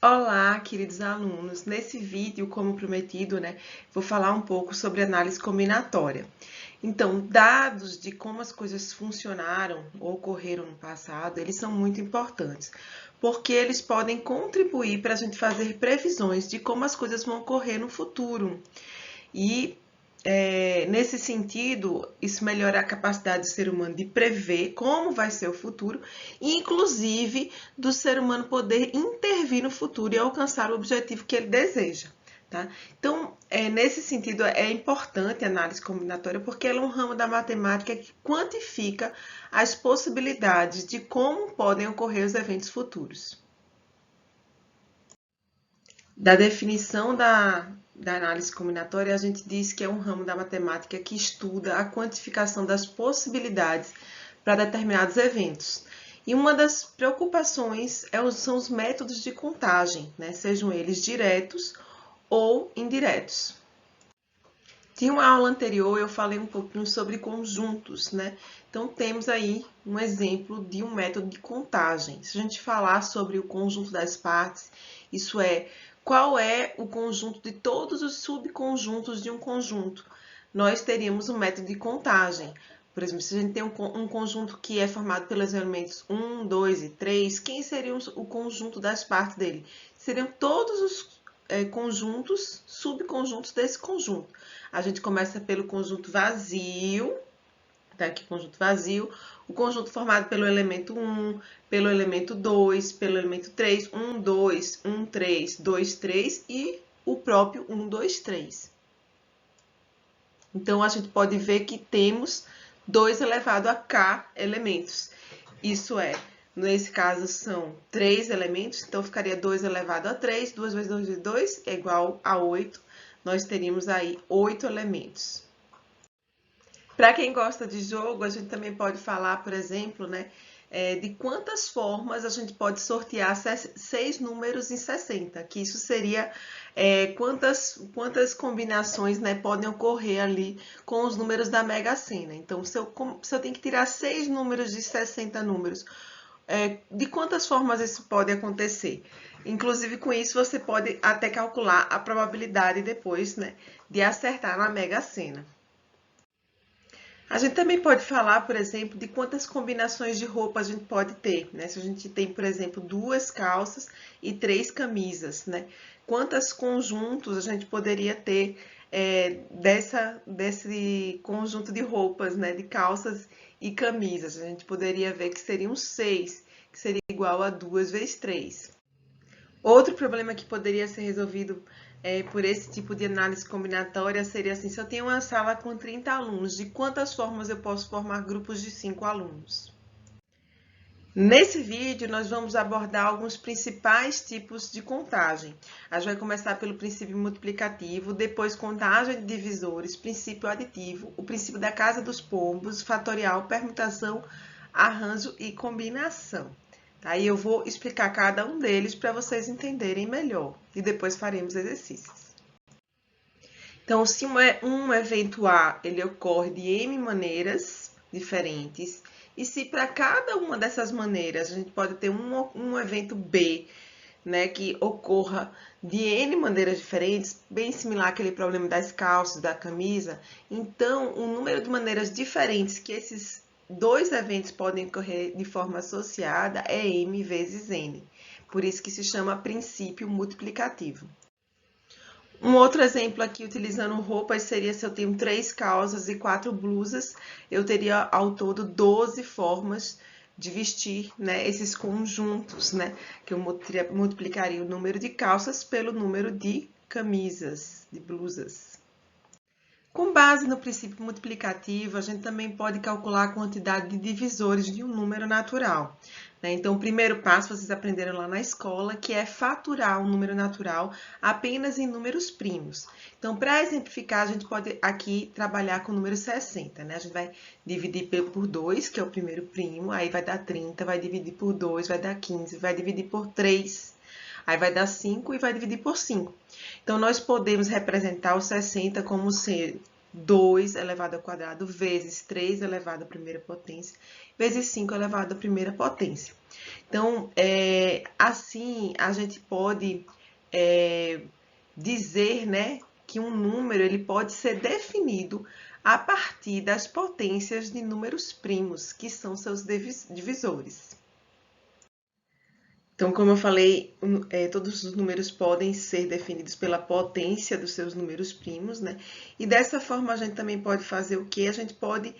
Olá, queridos alunos! Nesse vídeo, como prometido, vou falar um pouco sobre análise combinatória. Então, dados de como as coisas funcionaram ou ocorreram no passado, eles são muito importantes, porque eles podem contribuir para a gente fazer previsões de como as coisas vão ocorrer no futuro. E nesse sentido, isso melhora a capacidade do ser humano de prever como vai ser o futuro, e inclusive do ser humano poder intervir no futuro e alcançar o objetivo que ele deseja. Tá? Então, nesse sentido, é importante a análise combinatória porque ela é um ramo da matemática que quantifica as possibilidades de como podem ocorrer os eventos futuros. Da definição da análise combinatória, a gente diz que é um ramo da matemática que estuda a quantificação das possibilidades para determinados eventos. E uma das preocupações são os métodos de contagem, sejam eles diretos ou indiretos. Em uma aula anterior eu falei um pouquinho sobre conjuntos, Então temos aí um exemplo de um método de contagem. Se a gente falar sobre o conjunto das partes, isso é, qual é o conjunto de todos os subconjuntos de um conjunto? Nós teríamos um método de contagem. Por exemplo, se a gente tem um conjunto que é formado pelos elementos 1, 2 e 3, quem seria o conjunto das partes dele? Seriam todos os conjuntos, subconjuntos desse conjunto. A gente começa pelo conjunto vazio, tá aqui conjunto vazio, o conjunto formado pelo elemento 1, pelo elemento 2, pelo elemento 3, 1, 2, 1, 3, 2, 3 e o próprio 1, 2, 3. Então, a gente pode ver que temos 2 elevado a k elementos. Isso é, nesse caso, são 3 elementos, então ficaria 2 elevado a 3, 2 vezes 2 vezes 2 é igual a 8. Nós teríamos aí 8 elementos. Para quem gosta de jogo, a gente também pode falar, por exemplo, de quantas formas a gente pode sortear 6 números em 60, que isso seria quantas combinações podem ocorrer ali com os números da Mega Sena. Então, se eu tenho que tirar 6 números de 60 números, de quantas formas isso pode acontecer? Inclusive, com isso, você pode até calcular a probabilidade depois de acertar na Mega Sena. A gente também pode falar, por exemplo, de quantas combinações de roupa a gente pode ter, Se a gente tem, por exemplo, 2 calças e 3 camisas, Quantos conjuntos a gente poderia ter desse conjunto de roupas, de calças e camisas? A gente poderia ver que seriam 6, que seria igual a 2 vezes 3. Outro problema que poderia ser resolvido por esse tipo de análise combinatória seria assim, se eu tenho uma sala com 30 alunos, de quantas formas eu posso formar grupos de 5 alunos? Nesse vídeo, nós vamos abordar alguns principais tipos de contagem. A gente vai começar pelo princípio multiplicativo, depois contagem de divisores, princípio aditivo, o princípio da casa dos pombos, fatorial, permutação, arranjo e combinação. Aí eu vou explicar cada um deles para vocês entenderem melhor e depois faremos exercícios. Então, se um evento A ele ocorre de N maneiras diferentes, e se para cada uma dessas maneiras a gente pode ter um evento B, que ocorra de N maneiras diferentes, bem similar àquele problema das calças, da camisa, então o número de maneiras diferentes que esses 2 eventos podem ocorrer de forma associada é M vezes N. Por isso que se chama princípio multiplicativo. Um outro exemplo aqui, utilizando roupas, seria se eu tenho 3 calças e 4 blusas, eu teria ao todo 12 formas de vestir esses conjuntos, que eu multiplicaria o número de calças pelo número de camisas, de blusas. Com base no princípio multiplicativo, a gente também pode calcular a quantidade de divisores de um número natural. Então, o primeiro passo vocês aprenderam lá na escola, que é faturar um número natural apenas em números primos. Então, para exemplificar, a gente pode aqui trabalhar com o número 60. A gente vai dividir por 2, que é o primeiro primo, aí vai dar 30, vai dividir por 2, vai dar 15, vai dividir por 3, aí vai dar 5 e vai dividir por 5. Então, nós podemos representar o 60 como ser 2 elevado ao quadrado vezes 3 elevado à primeira potência, vezes 5 elevado à primeira potência. Então, assim, a gente pode dizer, né, que um número ele pode ser definido a partir das potências de números primos, que são seus divisores. Então, como eu falei, todos os números podem ser definidos pela potência dos seus números primos, né? E dessa forma a gente também pode fazer o quê? A gente pode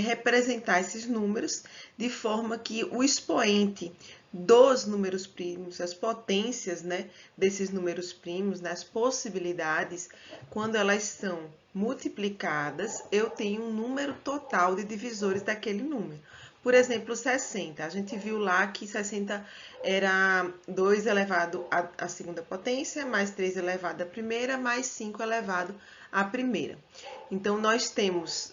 representar esses números de forma que o expoente dos números primos, as potências, né, desses números primos, nas possibilidades, quando elas são multiplicadas, eu tenho um número total de divisores daquele número. Por exemplo, 60. A gente viu lá que 60 era 2 elevado à segunda potência, mais 3 elevado à primeira, mais 5 elevado à primeira. Então, nós temos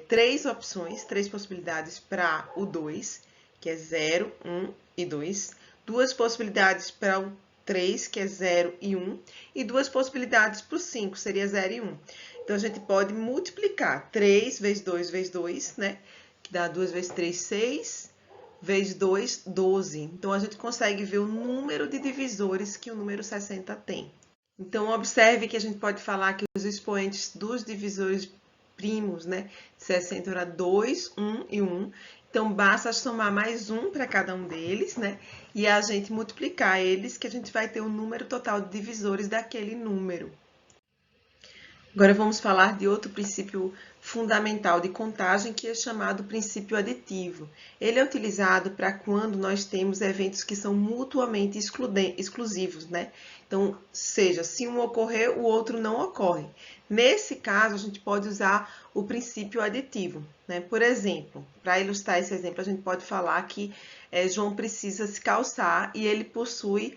três opções, três possibilidades para o 2, que é 0, 1 e 2. Duas possibilidades para o 3, que é 0 e 1. E duas possibilidades para o 5, seria 0 e 1. Então, a gente pode multiplicar 3 vezes 2 vezes 2, né? Que dá 2 vezes 3, 6, vezes 2, 12. Então, a gente consegue ver o número de divisores que o número 60 tem. Então, observe que a gente pode falar que os expoentes dos divisores primos, né, de 60 era 2, 1 e 1. Então, basta somar mais 1 para cada um deles, né, e a gente multiplicar eles, que a gente vai ter o número total de divisores daquele número. Agora vamos falar de outro princípio fundamental de contagem, que é chamado princípio aditivo. Ele é utilizado para quando nós temos eventos que são mutuamente exclusivos, né? Então, seja, se um ocorrer, o outro não ocorre. Nesse caso, a gente pode usar o princípio aditivo, né? Por exemplo, para ilustrar esse exemplo, a gente pode falar que João precisa se calçar e ele possui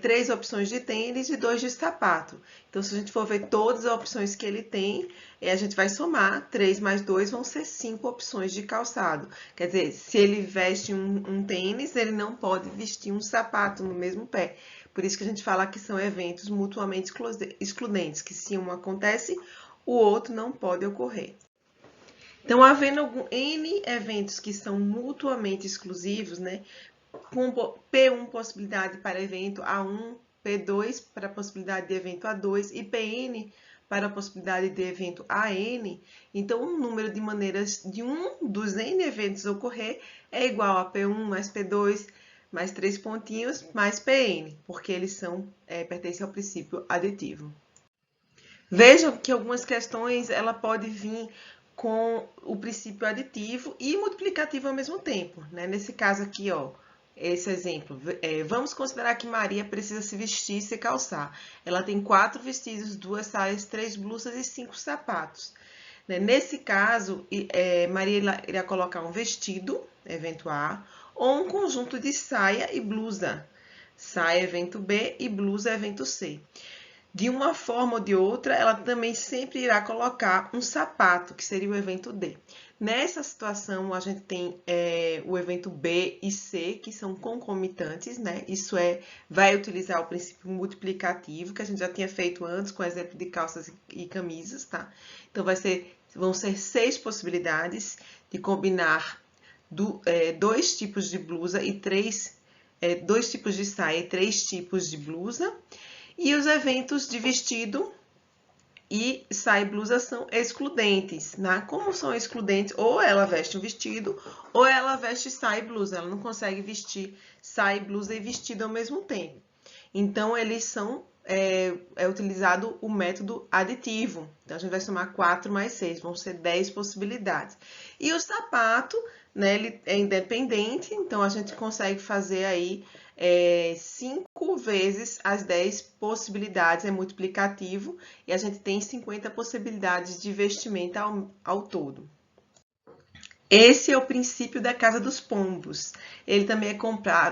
3 opções de tênis e 2 de sapato. Então, se a gente for ver todas as opções que ele tem, a gente vai somar, 3 mais 2 vão ser 5 opções de calçado. Quer dizer, se ele veste um tênis, ele não pode vestir um sapato no mesmo pé. Por isso que a gente fala que são eventos mutuamente excludentes, que se um acontece, o outro não pode ocorrer. Então, havendo N eventos que são mutuamente exclusivos, né? Com P1 possibilidade para evento A1, P2 para a possibilidade de evento A2 e Pn para a possibilidade de evento AN, então o número de maneiras de um dos N eventos ocorrer é igual a P1 mais P2 mais 3 pontinhos mais Pn, porque eles pertencem ao princípio aditivo. Vejam que algumas questões ela pode vir com o princípio aditivo e multiplicativo ao mesmo tempo, né? Nesse caso aqui, ó, esse exemplo, vamos considerar que Maria precisa se vestir e se calçar. Ela tem 4 vestidos, 2 saias, 3 blusas e 5 sapatos. Nesse caso, Maria irá colocar um vestido, evento A, ou um conjunto de saia e blusa. Saia, evento B, e blusa, evento C. De uma forma ou de outra, ela também sempre irá colocar um sapato, que seria o evento D. Nessa situação, a gente tem o evento B e C, que são concomitantes, né? Isso vai utilizar o princípio multiplicativo, que a gente já tinha feito antes, com o exemplo de calças e camisas, tá? Então, vão ser 6 possibilidades de combinar 2 tipos de blusa e 2 tipos de saia e 3 tipos de blusa. E os eventos de vestido e saia e blusa são excludentes, né? Como são excludentes, ou ela veste um vestido, ou ela veste saia e blusa. Ela não consegue vestir saia e blusa e vestido ao mesmo tempo. Então, eles são, utilizado o método aditivo. Então, a gente vai somar 4 mais 6, vão ser 10 possibilidades. E o sapato, né, ele é independente, então a gente consegue fazer aí 5 vezes as 10 possibilidades, é multiplicativo, e a gente tem 50 possibilidades de vestimenta ao todo. Esse é o princípio da casa dos pombos. Ele também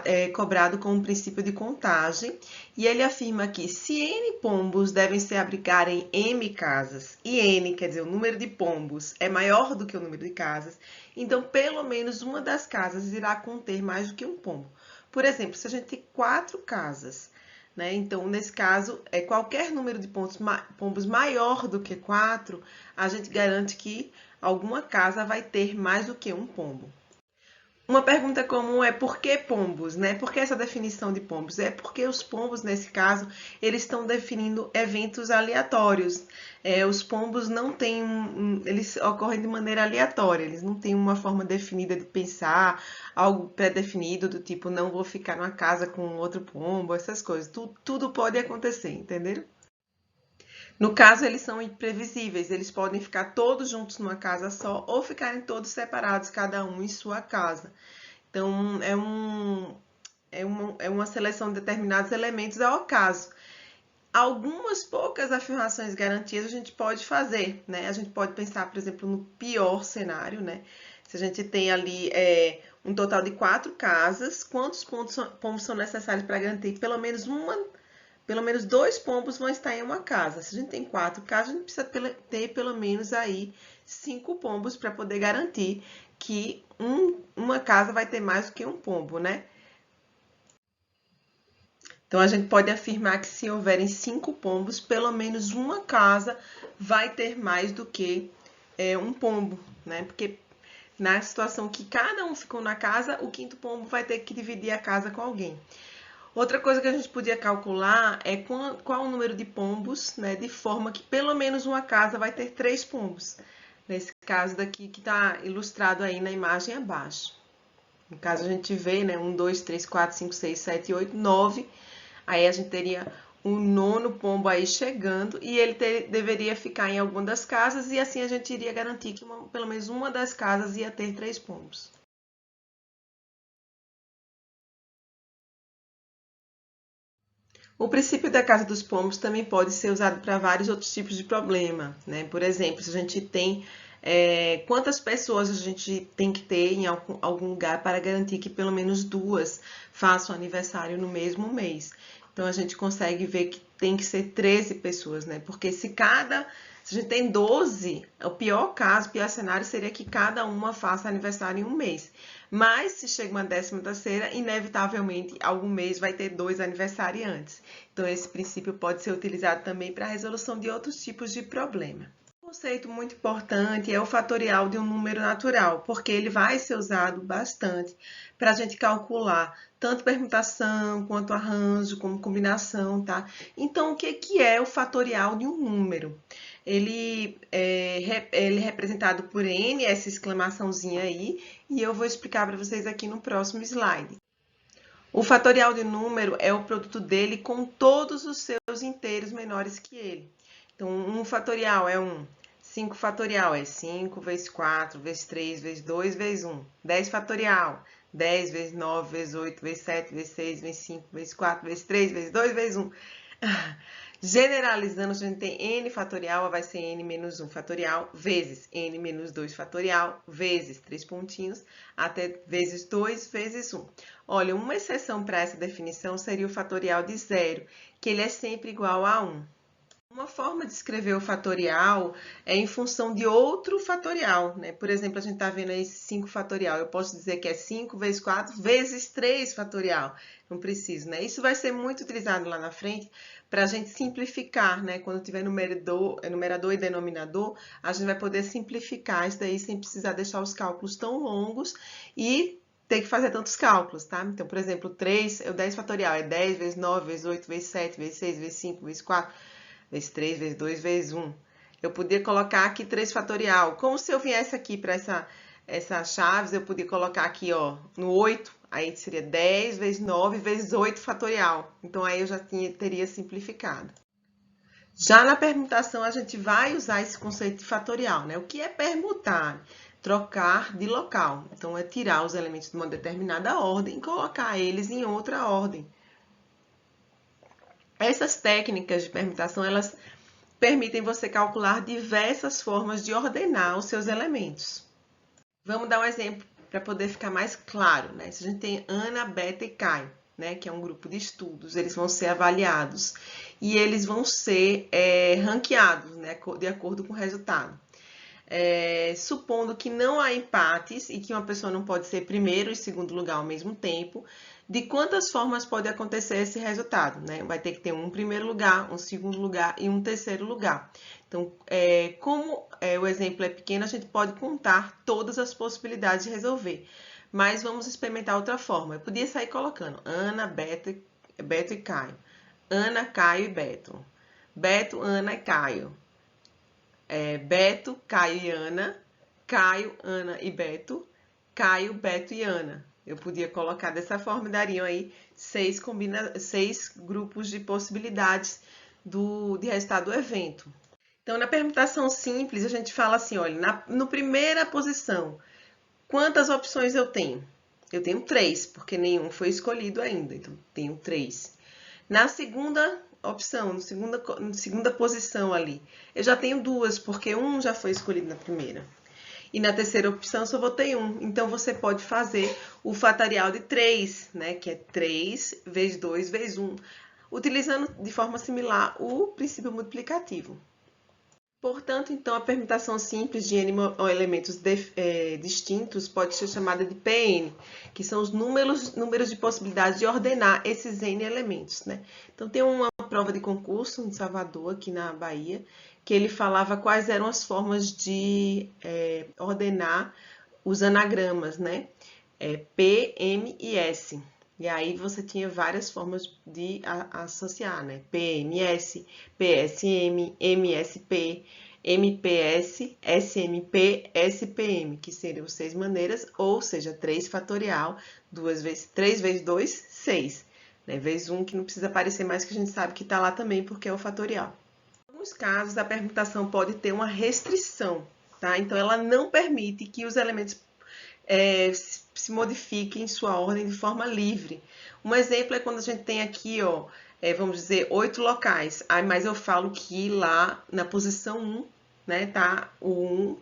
é cobrado com o princípio de contagem, e ele afirma que se N pombos devem se abrigar em M casas, e N, quer dizer, o número de pombos é maior do que o número de casas, então pelo menos uma das casas irá conter mais do que um pombo. Por exemplo, se a gente tem 4 casas, né? Então, nesse caso, qualquer número de pombos maior do que 4, a gente garante que alguma casa vai ter mais do que um pombo. Uma pergunta comum é por que pombos, né? Por que essa definição de pombos? É porque os pombos, nesse caso, eles estão definindo eventos aleatórios. Os pombos não têm, eles ocorrem de maneira aleatória, eles não têm uma forma definida de pensar, algo pré-definido do tipo, não vou ficar numa casa com outro pombo, essas coisas. Tudo pode acontecer, entenderam? No caso, eles são imprevisíveis, eles podem ficar todos juntos numa casa só ou ficarem todos separados, cada um em sua casa. Então, é uma seleção de determinados elementos ao acaso. Algumas poucas afirmações garantidas a gente pode fazer, né? A gente pode pensar, por exemplo, no pior cenário, né? Se a gente tem ali um total de 4 casas, quantos pombos são necessários para garantir que pelo menos 2 pombos vão estar em uma casa? Se a gente tem 4 casas, a gente precisa ter pelo menos aí 5 pombos para poder garantir que uma casa vai ter mais do que um pombo, né? Então, a gente pode afirmar que se houverem 5 pombos, pelo menos uma casa vai ter mais do que um pombo, né? Porque na situação que cada um ficou na casa, o quinto pombo vai ter que dividir a casa com alguém. Outra coisa que a gente podia calcular é qual o número de pombos, né? De forma que pelo menos uma casa vai ter 3 pombos. Nesse caso daqui que está ilustrado aí na imagem abaixo. No caso, a gente vê, né? 1, 2, 3, 4, 5, 6, 7, 8, 9. Aí a gente teria um nono pombo aí chegando e ele deveria ficar em alguma das casas e assim a gente iria garantir que pelo menos uma das casas ia ter 3 pombos. O princípio da casa dos pombos também pode ser usado para vários outros tipos de problema, né? Por exemplo, se a gente tem quantas pessoas a gente tem que ter em algum lugar para garantir que pelo menos 2 façam aniversário no mesmo mês. Então, a gente consegue ver que tem que ser 13 pessoas, né? Porque se a gente tem 12, o pior caso, o pior cenário seria que cada uma faça aniversário em um mês. Mas, se chega uma 13ª, inevitavelmente, algum mês vai ter 2 aniversariantes. Então, esse princípio pode ser utilizado também para a resolução de outros tipos de problema. Um conceito muito importante é o fatorial de um número natural, porque ele vai ser usado bastante para a gente calcular tanto permutação, quanto arranjo, como combinação, tá? Então, o que é o fatorial de um número? Ele é representado por n, essa exclamaçãozinha aí, e eu vou explicar para vocês aqui no próximo slide. O fatorial de número é o produto dele com todos os seus inteiros menores que ele. Então, 1 fatorial é 1. 5 fatorial é 5 vezes 4, vezes 3, vezes 2, vezes 1. 10 fatorial, 10 vezes 9, vezes 8, vezes 7, vezes 6, vezes 5, vezes 4, vezes 3, vezes 2, vezes 1. Generalizando, se a gente tem n fatorial, vai ser n menos 1 fatorial, vezes n menos 2 fatorial, vezes 3 pontinhos, até vezes 2, vezes 1. Olha, uma exceção para essa definição seria o fatorial de zero, que ele é sempre igual a 1. Uma forma de escrever o fatorial é em função de outro fatorial, né? Por exemplo, a gente está vendo aí 5 fatorial. Eu posso dizer que é 5 vezes 4 vezes 3 fatorial. Não preciso, né? Isso vai ser muito utilizado lá na frente para a gente simplificar, né? Quando tiver numerador e denominador, a gente vai poder simplificar isso daí sem precisar deixar os cálculos tão longos e ter que fazer tantos cálculos, tá? Então, por exemplo, 3 é o 10 fatorial, é 10 vezes 9, vezes 8, vezes 7, vezes 6, vezes 5, vezes 4, vezes 3, vezes 2, vezes 1. Eu podia colocar aqui 3 fatorial. Como se eu viesse aqui para essa chaves, eu podia colocar aqui, ó, no 8, aí seria 10 vezes 9 vezes 8 fatorial. Então, aí eu já teria simplificado. Já na permutação, a gente vai usar esse conceito de fatorial, né? O que é permutar? Trocar de local. Então, é tirar os elementos de uma determinada ordem e colocar eles em outra ordem. Essas técnicas de permutação, elas permitem você calcular diversas formas de ordenar os seus elementos. Vamos dar um exemplo para poder ficar mais claro, né? Se a gente tem Ana, Beta e Caio, né? Que é um grupo de estudos, eles vão ser avaliados e eles vão ser ranqueados, né? De acordo com o resultado. Supondo que não há empates e que uma pessoa não pode ser primeiro e segundo lugar ao mesmo tempo, de quantas formas pode acontecer esse resultado, né? Vai ter que ter um primeiro lugar, um segundo lugar e um terceiro lugar. Então, como o exemplo é pequeno, a gente pode contar todas as possibilidades de resolver. mas vamos experimentar outra forma. Eu podia sair colocando Ana, Beto e Caio. Ana, Caio e Beto. Beto, Ana e Caio. Beto, Caio e Ana. Caio, Ana e Beto. Caio, Beto e Ana. Eu podia colocar dessa forma e dariam aí 6 grupos de possibilidades de resultado do evento. Então, na permutação simples, a gente fala assim, olha, na primeira posição, quantas opções eu tenho? Eu tenho 3, porque nenhum foi escolhido ainda, então tenho 3. Na segunda opção, na segunda posição ali, eu já tenho 2, porque um já foi escolhido na primeira. E na terceira opção só vou ter 1. Então, você pode fazer o fatorial de 3, né? Que é 3 vezes 2 vezes 1, utilizando de forma similar o princípio multiplicativo. Portanto, então, a permutação simples de N elementos distintos pode ser chamada de Pn, que são os números de possibilidades de ordenar esses N elementos, né? Então, tem uma prova de concurso em Salvador, aqui na Bahia, que ele falava quais eram as formas de ordenar os anagramas, né? P, M e S. E aí você tinha várias formas de associar, né? PMS, PSM, MSP, MPS, SMP, SPM, que seriam 6 maneiras, ou seja, 3 fatorial, 3 vezes 2, 6. Né? Vezes 1, que não precisa aparecer mais, que a gente sabe que está lá também, porque é o fatorial. Em alguns casos, a permutação pode ter uma restrição, tá? Então, ela não permite que os elementos se modifiquem em sua ordem de forma livre. Um exemplo é quando a gente tem aqui, ó, vamos dizer, 8 locais. Mas eu falo que lá na posição 1, né, tá o 1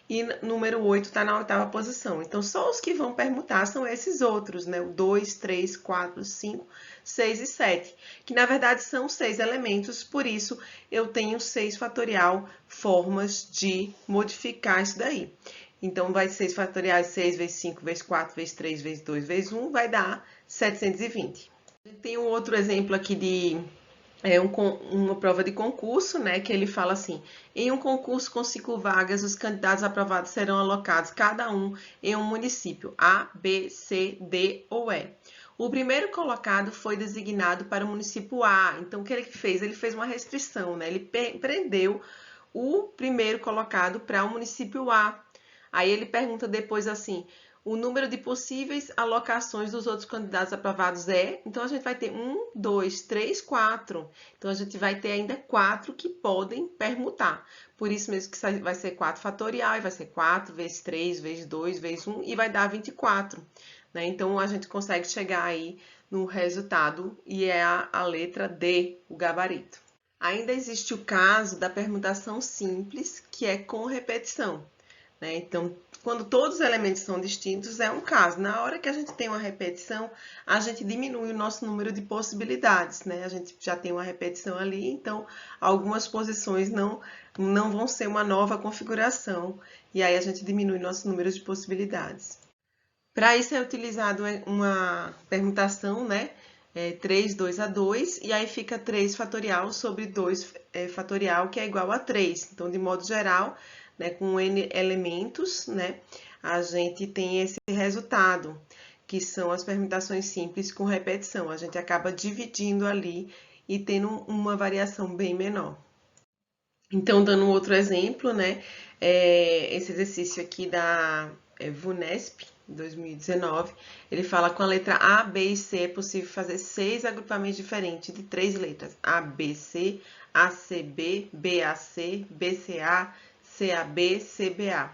e número 8 está na 8ª posição. Então, só os que vão permutar são esses outros, né? O 2, 3, 4, 5, 6 e 7, que na verdade são 6 elementos, por isso eu tenho 6 fatorial formas de modificar isso daí. Então, vai 6 fatoriais, 6 vezes 5 vezes 4 vezes 3 vezes 2 vezes 1, vai dar 720. Tem um outro exemplo aqui de uma prova de concurso, né, que ele fala assim: em um concurso com 5 vagas, os candidatos aprovados serão alocados cada um em um município A, B, C, D ou E. O primeiro colocado foi designado para o município A. Então, o que ele fez? Ele fez uma restrição, né? Ele prendeu o primeiro colocado para o município A. Aí ele pergunta depois assim: o número de possíveis alocações dos outros candidatos aprovados é? Então, a gente vai ter 1, 2, 3, 4. Então, a gente vai ter ainda 4 que podem permutar. Por isso mesmo que vai ser 4 fatorial, e vai ser 4 vezes 3, vezes 2, vezes 1, e vai dar 24. Né? Então, a gente consegue chegar aí no resultado, e é a letra D, o gabarito. Ainda existe o caso da permutação simples, que é com repetição. Então, quando todos os elementos são distintos, é um caso. Na hora que a gente tem uma repetição, a gente diminui o nosso número de possibilidades, né? A gente já tem uma repetição ali, então algumas posições não vão ser uma nova configuração, e aí a gente diminui nosso número de possibilidades. Para isso é utilizado uma permutação, né? 3, 2 a 2, e aí fica 3 fatorial sobre 2 fatorial, que é igual a 3. Então, de modo geral, né, com N elementos, né, a gente tem esse resultado, que são as permutações simples com repetição. A gente acaba dividindo ali e tendo uma variação bem menor. Então, dando um outro exemplo, né, esse exercício aqui da VUNESP, 2019, ele fala com a letra A, B e C é possível fazer 6 agrupamentos diferentes de 3 letras: A, B, C, A, C, B, B, A, C, B, C, A, CAB, CBA.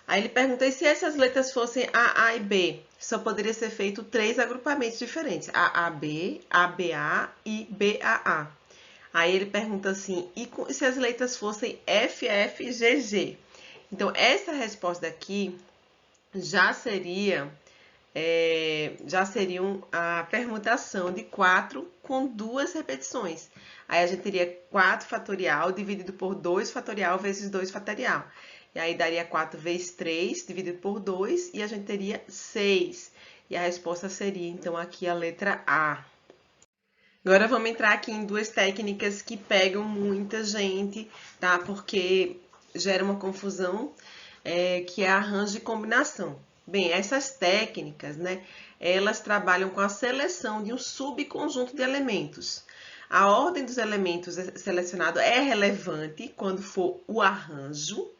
Aí ele pergunta: e se essas letras fossem AA e B? Só poderia ser feito 3 agrupamentos diferentes: AAB, ABA e BAA. Aí ele pergunta assim: e se as letras fossem FF e GG? Então, essa resposta aqui já seria a permutação de 4 com 2 repetições. Aí a gente teria 4 fatorial dividido por 2 fatorial vezes 2 fatorial. E aí daria 4 vezes 3 dividido por 2 e a gente teria 6. E a resposta seria, então, aqui a letra A. Agora vamos entrar aqui em 2 técnicas que pegam muita gente, tá? Porque gera uma confusão, que é arranjo de combinação. Bem, essas técnicas, né, elas trabalham com a seleção de um subconjunto de elementos. A ordem dos elementos selecionados é relevante quando for o arranjo.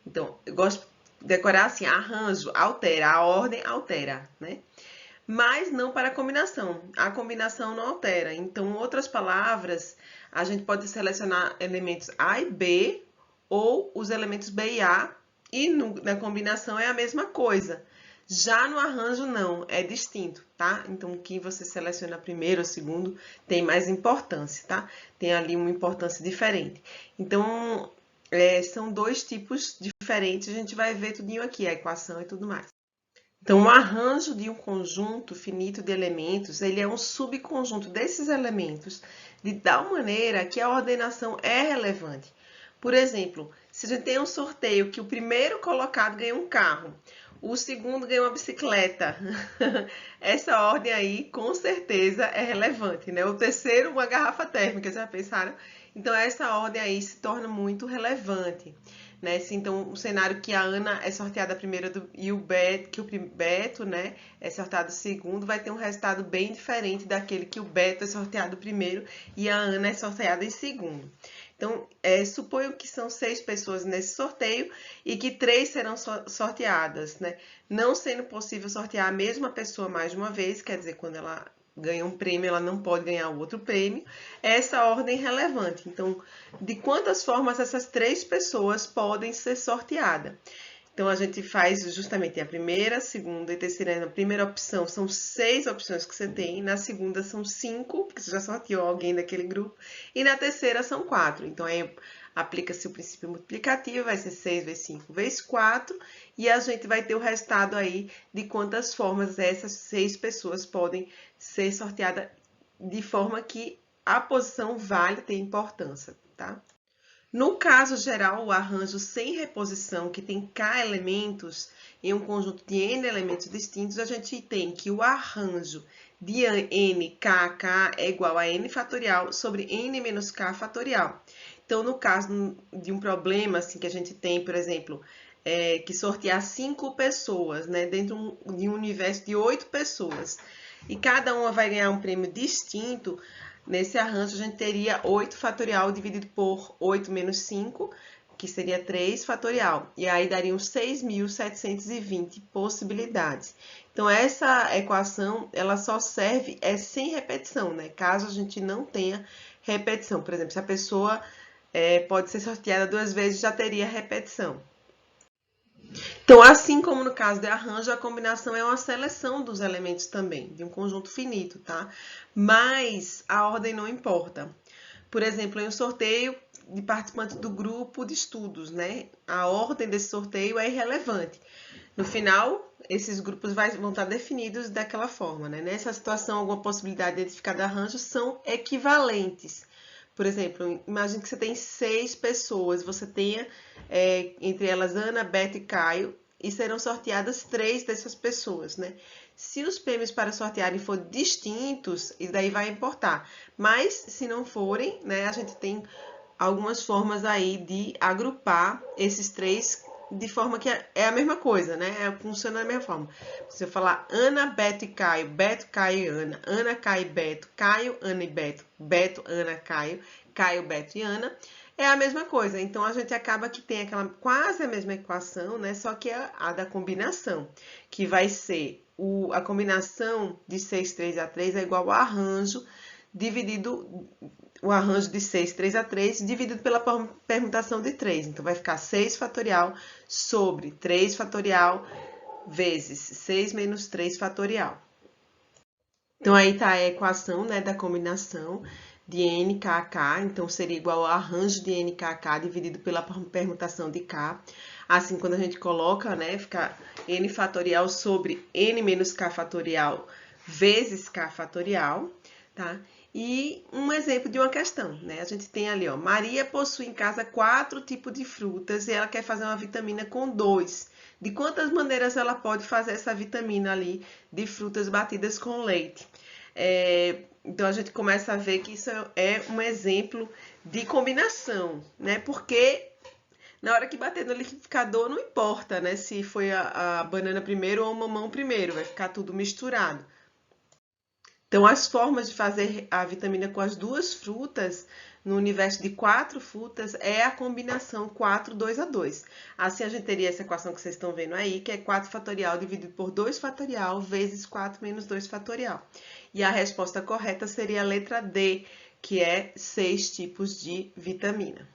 Então, eu gosto de decorar assim, arranjo altera, a ordem altera, né? Mas não para a combinação. A combinação não altera. Então, em outras palavras, a gente pode selecionar elementos A e B ou os elementos B e A e na combinação é a mesma coisa. Já no arranjo não, é distinto, tá? Então, o que você seleciona primeiro ou segundo tem mais importância, tá? Tem ali uma importância diferente. Então, são dois tipos diferentes, a gente vai ver tudinho aqui, a equação e tudo mais. Então, o arranjo de um conjunto finito de elementos, ele é um subconjunto desses elementos, de tal maneira que a ordenação é relevante. Por exemplo, se a gente tem um sorteio que o primeiro colocado ganha um carro, o segundo ganha uma bicicleta, essa ordem aí com certeza é relevante, né? O terceiro, uma garrafa térmica, já pensaram? Então, essa ordem aí se torna muito relevante. Né? Então, o cenário que a Ana é sorteada primeiro e o Beto, né, é sorteado segundo, vai ter um resultado bem diferente daquele que o Beto é sorteado primeiro e a Ana é sorteada em segundo. Então, suponho que são 6 pessoas nesse sorteio e que 3 serão sorteadas, né? Não sendo possível sortear a mesma pessoa mais de uma vez, quer dizer, quando ela ganha um prêmio, ela não pode ganhar outro prêmio, essa ordem relevante. Então, de quantas formas essas 3 pessoas podem ser sorteadas? Então, a gente faz justamente a primeira, segunda e terceira. Na primeira opção são 6 opções que você tem, na segunda são 5, porque você já sorteou alguém daquele grupo, e na terceira são 4. Então, aí aplica-se o princípio multiplicativo, vai ser 6 vezes 5 vezes 4, e a gente vai ter o resultado aí de quantas formas essas 6 pessoas podem ser sorteadas de forma que a posição vale ter importância, tá? No caso geral, o arranjo sem reposição, que tem K elementos em um conjunto de N elementos distintos, a gente tem que o arranjo de N, K, K é igual a N fatorial sobre N menos K fatorial. Então, no caso de um problema assim, que a gente tem, por exemplo, que sortear 5 pessoas, né, dentro de um universo de 8 pessoas, e cada uma vai ganhar um prêmio distinto, nesse arranjo a gente teria 8 fatorial dividido por 8 menos 5, que seria 3 fatorial. E aí dariam 6.720 possibilidades. Então, essa equação, ela só serve sem repetição, né? Caso a gente não tenha repetição. Por exemplo, se a pessoa pode ser sorteada 2 vezes, já teria repetição. Então, assim como no caso de arranjo, a combinação é uma seleção dos elementos também, de um conjunto finito, tá? Mas a ordem não importa. Por exemplo, em um sorteio de participantes do grupo de estudos, né? A ordem desse sorteio é irrelevante. No final, esses grupos vão estar definidos daquela forma, né? Nessa situação, alguma possibilidade de identificar de arranjo são equivalentes. Por exemplo, imagine que você tem 6 pessoas, você tenha entre elas Ana, Beto e Caio, e serão sorteadas 3 dessas pessoas, né? Se os prêmios para sortearem forem distintos, isso daí vai importar. Mas, se não forem, né, a gente tem algumas formas aí de agrupar esses 3 de forma que é a mesma coisa, né? Funciona da mesma forma. Se eu falar Ana, Beto e Caio, Beto, Caio e Ana, Ana, Caio e Beto, Caio, Ana e Beto, Beto, Ana, Caio, Caio, Beto e Ana, é a mesma coisa. Então, a gente acaba que tem aquela quase a mesma equação, né? Só que é a da combinação, que vai ser a combinação de 6, 3 a 3 é igual ao arranjo dividido o arranjo de 6, 3 a 3, dividido pela permutação de 3. Então, vai ficar 6 fatorial sobre 3 fatorial vezes 6 menos 3 fatorial. Então, aí está a equação, né, da combinação de n, k, k. Então, seria igual ao arranjo de n, k, k dividido pela permutação de k. Assim, quando a gente coloca, né, fica n fatorial sobre n menos k fatorial vezes k fatorial, tá? E um exemplo de uma questão, né? A gente tem ali, ó, Maria possui em casa 4 tipos de frutas e ela quer fazer uma vitamina com 2. De quantas maneiras ela pode fazer essa vitamina ali de frutas batidas com leite? Então, a gente começa a ver que isso é um exemplo de combinação, né? Porque Na hora que bater no liquidificador, não importa, né? Se foi a banana primeiro ou o mamão primeiro, vai ficar tudo misturado. Então, as formas de fazer a vitamina com as duas frutas, no universo de 4 frutas, é a combinação 4, 2 a 2. Assim, a gente teria essa equação que vocês estão vendo aí, que é 4 fatorial dividido por 2 fatorial vezes 4 menos 2 fatorial. E a resposta correta seria a letra D, que é 6 tipos de vitamina.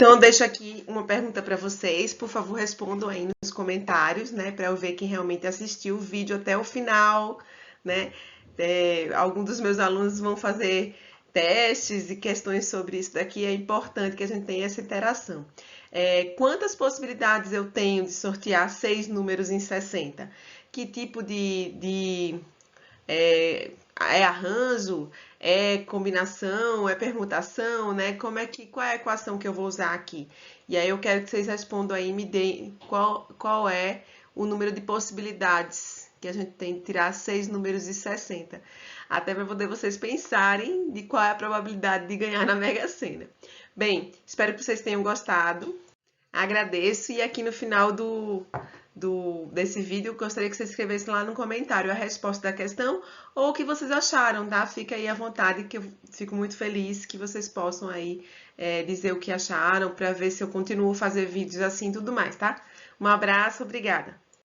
Então, eu deixo aqui uma pergunta para vocês. Por favor, respondam aí nos comentários, né? Para eu ver quem realmente assistiu o vídeo até o final, né? Alguns dos meus alunos vão fazer testes e questões sobre isso daqui. É importante que a gente tenha essa interação. Quantas possibilidades eu tenho de sortear 6 números em 60? Que tipo de arranjo, é combinação, é permutação, né? Qual é a equação que eu vou usar aqui? E aí eu quero que vocês respondam aí, me deem qual é o número de possibilidades que a gente tem de tirar 6 números de 60. Até para poder vocês pensarem de qual é a probabilidade de ganhar na Mega Sena. Bem, espero que vocês tenham gostado. Agradeço e aqui no final desse vídeo, gostaria que vocês escrevessem lá no comentário a resposta da questão ou o que vocês acharam, tá? Fica aí à vontade, que eu fico muito feliz que vocês possam aí dizer o que acharam, para ver se eu continuo a fazer vídeos assim e tudo mais, tá? Um abraço, obrigada!